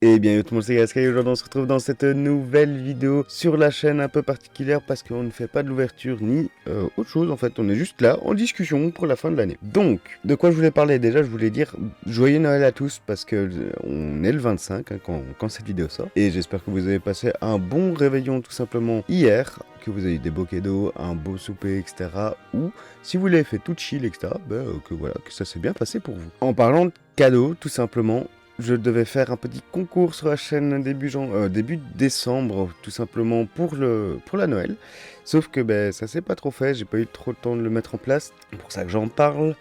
Et bien, yo tout le monde, c'est Gasky, et aujourd'hui on se retrouve dans cette nouvelle vidéo sur la chaîne un peu particulière parce qu'on ne fait pas de l'ouverture ni autre chose en fait, on est juste là en discussion pour la fin de l'année. Donc, de quoi je voulais parler déjà, je voulais dire joyeux Noël à tous parce que on est le 25 hein, quand cette vidéo sort. Et j'espère que vous avez passé un bon réveillon tout simplement hier, que vous avez eu des beaux cadeaux, un beau souper, etc. Ou si vous l'avez fait tout chill, etc. Que voilà, que ça s'est bien passé pour vous. En parlant de cadeaux, tout simplement, je devais faire un petit concours sur la chaîne début décembre, tout simplement pour la Noël. Sauf que ça s'est pas trop fait, j'ai pas eu trop le temps de le mettre en place. C'est pour ça que j'en parle.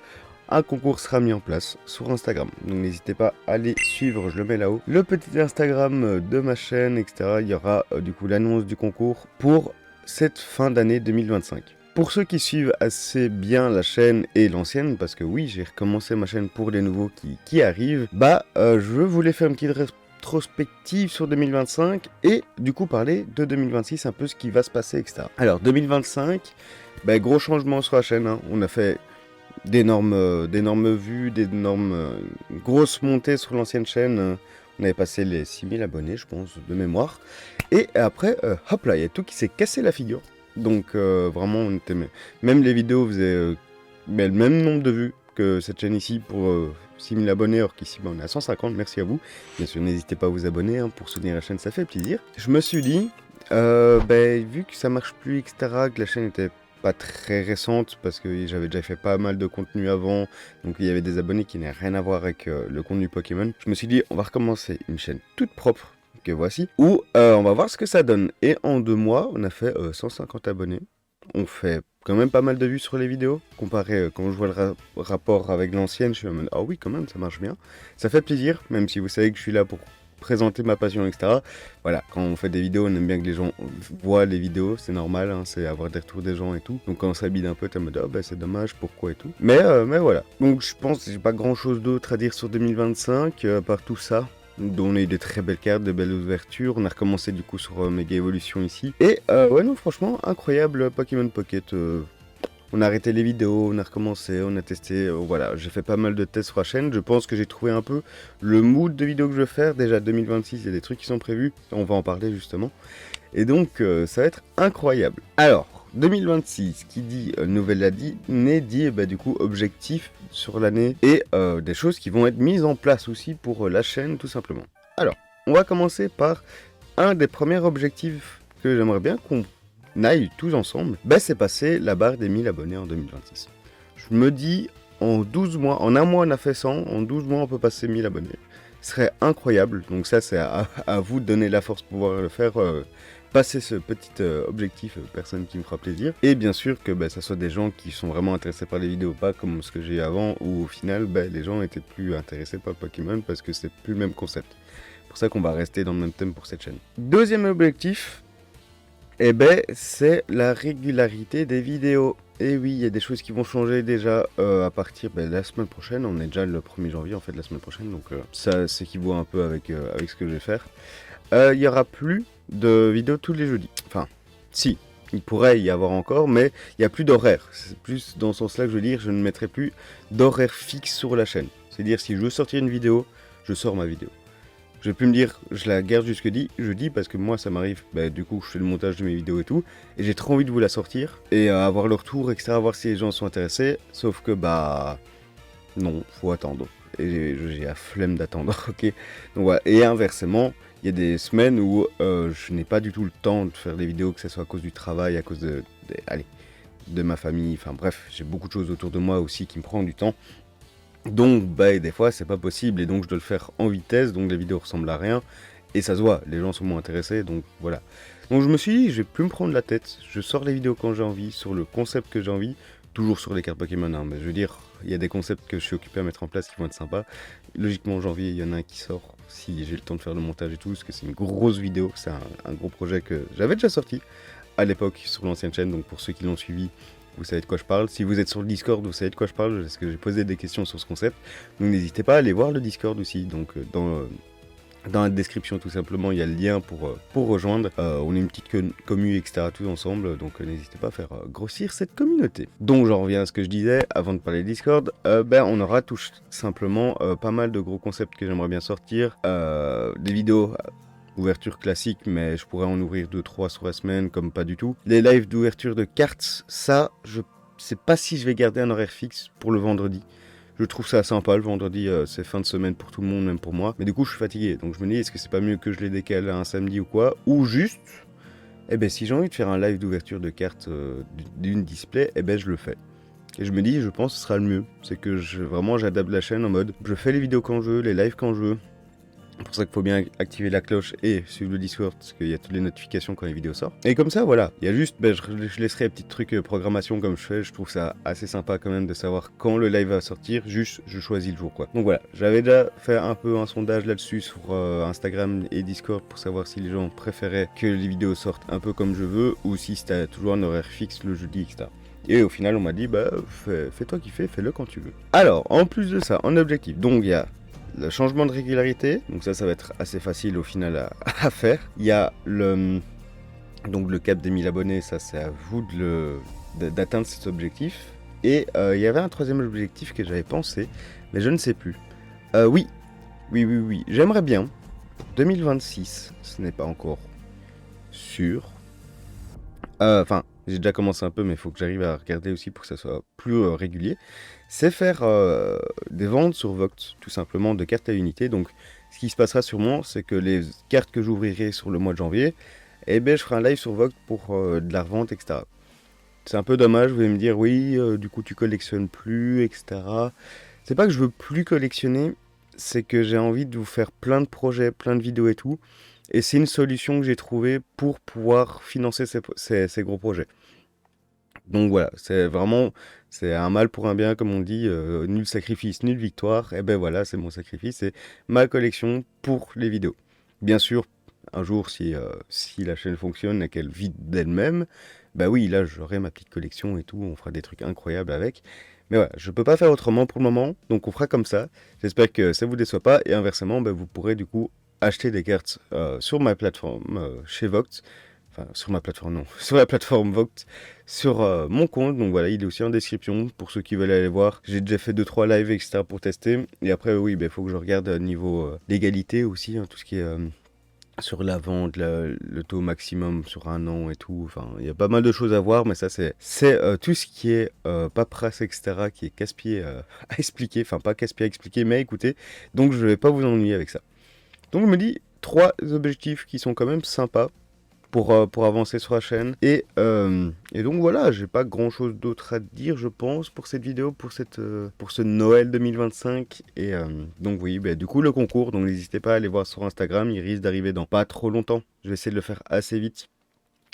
Un concours sera mis en place sur Instagram. Donc n'hésitez pas à aller suivre, je le mets là-haut. Le petit Instagram de ma chaîne, etc. Il y aura du coup l'annonce du concours pour cette fin d'année 2025. Pour ceux qui suivent assez bien la chaîne et l'ancienne, parce que oui, j'ai recommencé ma chaîne pour les nouveaux qui arrivent, je voulais faire une petite rétrospective sur 2025 et du coup parler de 2026, un peu ce qui va se passer, etc. Alors 2025, gros changement sur la chaîne, hein. On a fait d'énormes vues, d'énormes grosses montées sur l'ancienne chaîne. On avait passé les 6000 abonnés, je pense, de mémoire. Et après, hop là, il y a tout qui s'est cassé la figure. Donc vraiment, on était, même les vidéos faisaient le même nombre de vues que cette chaîne ici pour 6000 abonnés, alors qu'ici on est à 150, merci à vous. Bien sûr, n'hésitez pas à vous abonner hein, pour soutenir la chaîne, ça fait plaisir. Je me suis dit, vu que ça marche plus, etc., que la chaîne était pas très récente, parce que j'avais déjà fait pas mal de contenu avant, donc il y avait des abonnés qui n'avaient rien à voir avec le contenu Pokémon. Je me suis dit, on va recommencer une chaîne toute propre, que voici, où on va voir ce que ça donne. Et en 2 mois, on a fait 150 abonnés. On fait quand même pas mal de vues sur les vidéos. Comparé quand je vois le rapport avec l'ancienne, je suis en mode ah oui, quand même, ça marche bien. Ça fait plaisir, même si vous savez que je suis là pour présenter ma passion, etc. Voilà, quand on fait des vidéos, on aime bien que les gens voient les vidéos, c'est normal, hein, c'est avoir des retours des gens et tout. Donc quand on s'habille un peu, t'es en mode oh c'est dommage, pourquoi et tout. Mais voilà. Donc je pense que j'ai pas grand chose d'autre à dire sur 2025, à part tout ça. Dont on a eu des très belles cartes, de belles ouvertures. On a recommencé du coup sur Mega Evolution ici. Et ouais non franchement incroyable Pokémon Pocket. On a arrêté les vidéos, on a recommencé, on a testé, voilà, j'ai fait pas mal de tests sur la chaîne, je pense que j'ai trouvé un peu le mood de vidéo que je veux faire, déjà 2026, il y a des trucs qui sont prévus, on va en parler justement, et donc ça va être incroyable. Alors, 2026, qui dit nouvelle année, dit du coup objectif sur l'année, et des choses qui vont être mises en place aussi pour la chaîne tout simplement. Alors, on va commencer par un des premiers objectifs que j'aimerais bien qu'on aille tous ensemble, c'est passer la barre des 1000 abonnés en 2026. Je me dis, en 12 mois, en un mois on a fait 100, en 12 mois on peut passer 1000 abonnés. Ce serait incroyable, donc ça c'est à vous de donner la force pour pouvoir le faire, passer ce petit objectif, personne qui me fera plaisir. Et bien sûr que ça soit des gens qui sont vraiment intéressés par les vidéos, pas comme ce que j'ai eu avant, où au final les gens étaient plus intéressés par Pokémon parce que c'est plus le même concept. C'est pour ça qu'on va rester dans le même thème pour cette chaîne. Deuxième objectif, c'est la régularité des vidéos. Et oui, il y a des choses qui vont changer déjà à partir de la semaine prochaine. On est déjà le 1er janvier en fait, la semaine prochaine. Donc ça s'équivaut un peu avec ce que je vais faire. Il n'y aura plus de vidéos tous les jeudis. Enfin, si, il pourrait y avoir encore, mais il n'y a plus d'horaire. C'est plus dans ce sens-là que je veux dire, je ne mettrai plus d'horaire fixe sur la chaîne. C'est-à-dire, si je veux sortir une vidéo, je sors ma vidéo. Je vais plus me dire, je la garde jusque jeudi parce que moi ça m'arrive, du coup je fais le montage de mes vidéos et tout, et j'ai trop envie de vous la sortir, et avoir le retour, etc., voir si les gens sont intéressés, sauf que non, faut attendre, et j'ai la flemme d'attendre, ok. Donc voilà, et inversement, il y a des semaines où je n'ai pas du tout le temps de faire des vidéos, que ce soit à cause du travail, à cause de ma famille, enfin bref, j'ai beaucoup de choses autour de moi aussi qui me prennent du temps. Donc des fois c'est pas possible et donc je dois le faire en vitesse, donc les vidéos ressemblent à rien et ça se voit, les gens sont moins intéressés, donc voilà. Donc je me suis dit, je vais plus me prendre la tête, je sors les vidéos quand j'ai envie, sur le concept que j'ai envie, toujours sur les cartes Pokémon, hein, mais je veux dire, il y a des concepts que je suis occupé à mettre en place qui vont être sympas. Logiquement en janvier il y en a un qui sort, si j'ai le temps de faire le montage et tout, parce que c'est une grosse vidéo, c'est un gros projet que j'avais déjà sorti à l'époque sur l'ancienne chaîne, donc pour ceux qui l'ont suivi, vous savez de quoi je parle. Si vous êtes sur le Discord, vous savez de quoi je parle, parce que j'ai posé des questions sur ce concept. Donc n'hésitez pas à aller voir le Discord aussi, donc dans Dans la description, tout simplement, il y a le lien pour rejoindre. On est une petite commu, etc. tous ensemble, donc n'hésitez pas à faire grossir cette communauté. Donc j'en reviens à ce que je disais avant de parler de Discord. On aura tout simplement pas mal de gros concepts que j'aimerais bien sortir. Des vidéos ouverture classique, mais je pourrais en ouvrir 2-3 sur la semaine, comme pas du tout. Les lives d'ouverture de cartes, ça, je sais pas si je vais garder un horaire fixe pour le vendredi. Je trouve ça sympa, le vendredi, c'est fin de semaine pour tout le monde, même pour moi. Mais du coup, je suis fatigué, donc je me dis, est-ce que c'est pas mieux que je les décale à un samedi ou quoi? Ou juste, si j'ai envie de faire un live d'ouverture de cartes d'une display, je le fais. Et je me dis, je pense que ce sera le mieux. C'est que vraiment, j'adapte la chaîne en mode, je fais les vidéos quand je veux, les lives quand je veux. C'est pour ça qu'il faut bien activer la cloche et suivre le Discord, parce qu'il y a toutes les notifications quand les vidéos sortent. Et comme ça, voilà, il y a juste, je laisserai un petit truc programmation comme je fais, je trouve ça assez sympa quand même de savoir quand le live va sortir, juste je choisis le jour quoi. Donc voilà, j'avais déjà fait un peu un sondage là-dessus sur Instagram et Discord pour savoir si les gens préféraient que les vidéos sortent un peu comme je veux, ou si c'était toujours un horaire fixe le jeudi, etc. Et au final, on m'a dit, fais-toi kiffer, fais-le quand tu veux. Alors, en plus de ça, en objectif, donc il y a le changement de régularité, donc ça va être assez facile au final à faire. Il y a le cap des 1000 abonnés, ça c'est à vous d'atteindre cet objectif. Et il y avait un troisième objectif que j'avais pensé, mais je ne sais plus. Oui, j'aimerais bien, 2026, ce n'est pas encore sûr. Enfin, j'ai déjà commencé un peu, mais il faut que j'arrive à regarder aussi pour que ça soit plus régulier. C'est faire des ventes sur Voct, tout simplement, de cartes à unité. Donc, ce qui se passera sûrement, c'est que les cartes que j'ouvrirai sur le mois de janvier, je ferai un live sur Voct pour de la revente, etc. C'est un peu dommage, vous allez me dire, oui, du coup, tu collectionnes plus, etc. C'est pas que je veux plus collectionner, c'est que j'ai envie de vous faire plein de projets, plein de vidéos et tout. Et c'est une solution que j'ai trouvée pour pouvoir financer ces gros projets. Donc voilà, c'est un mal pour un bien, comme on dit, nul sacrifice, nulle victoire. Et voilà, c'est mon sacrifice, c'est ma collection pour les vidéos. Bien sûr, un jour, si la chaîne fonctionne et qu'elle vit d'elle-même, oui, là, j'aurai ma petite collection et tout, on fera des trucs incroyables avec. Mais voilà, je peux pas faire autrement pour le moment, donc on fera comme ça. J'espère que ça vous déçoit pas, et inversement, vous pourrez du coup acheter des cartes sur ma plateforme, chez Voct. Enfin, sur ma plateforme, non. Sur la plateforme Voct, sur mon compte. Donc voilà, il est aussi en description pour ceux qui veulent aller voir. J'ai déjà fait 2-3 lives, etc. pour tester. Et après, oui, il faut que je regarde niveau légalité aussi, hein, tout ce qui est sur la vente, le taux maximum sur un an et tout. Enfin, il y a pas mal de choses à voir, mais ça, c'est tout ce qui est paperasse, etc., qui est casse-pied à expliquer. Enfin, pas casse-pied à expliquer, mais à écouter. Donc, je vais pas vous ennuyer avec ça. Donc, je me dis 3 objectifs qui sont quand même sympas pour avancer sur la chaîne. Et donc voilà, j'ai pas grand chose d'autre à dire, je pense, pour cette vidéo, pour ce Noël 2025. Et donc oui, du coup le concours, donc n'hésitez pas à aller voir sur Instagram, il risque d'arriver dans pas trop longtemps. Je vais essayer de le faire assez vite.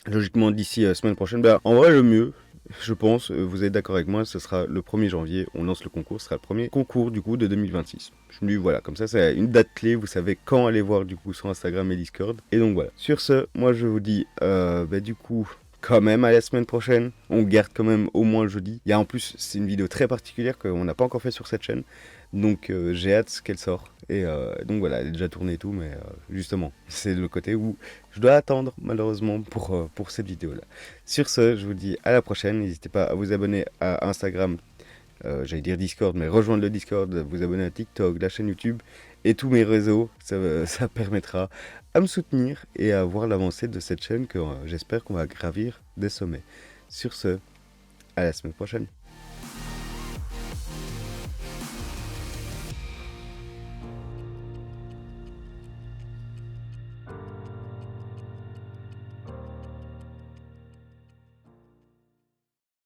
Logiquement d'ici semaine prochaine. En vrai, le mieux, je pense, vous êtes d'accord avec moi, ce sera le 1er janvier, on lance le concours, ce sera le premier concours du coup de 2026. Je me dis voilà, comme ça c'est une date clé, vous savez quand aller voir du coup sur Instagram et Discord. Et donc voilà, sur ce, moi je vous dis du coup quand même à la semaine prochaine, on garde quand même au moins le jeudi. Il y a en plus, c'est une vidéo très particulière qu'on n'a pas encore fait sur cette chaîne, donc j'ai hâte qu'elle sorte. Et donc voilà, elle est déjà tournée et tout, mais justement, c'est le côté où je dois attendre malheureusement pour cette vidéo là. Sur ce, je vous dis à la prochaine, n'hésitez pas à vous abonner à Instagram, j'allais dire Discord, mais rejoindre le Discord, vous abonner à TikTok, la chaîne YouTube et tous mes réseaux, ça permettra à me soutenir et à voir l'avancée de cette chaîne que j'espère qu'on va gravir des sommets. Sur ce, à la semaine prochaine.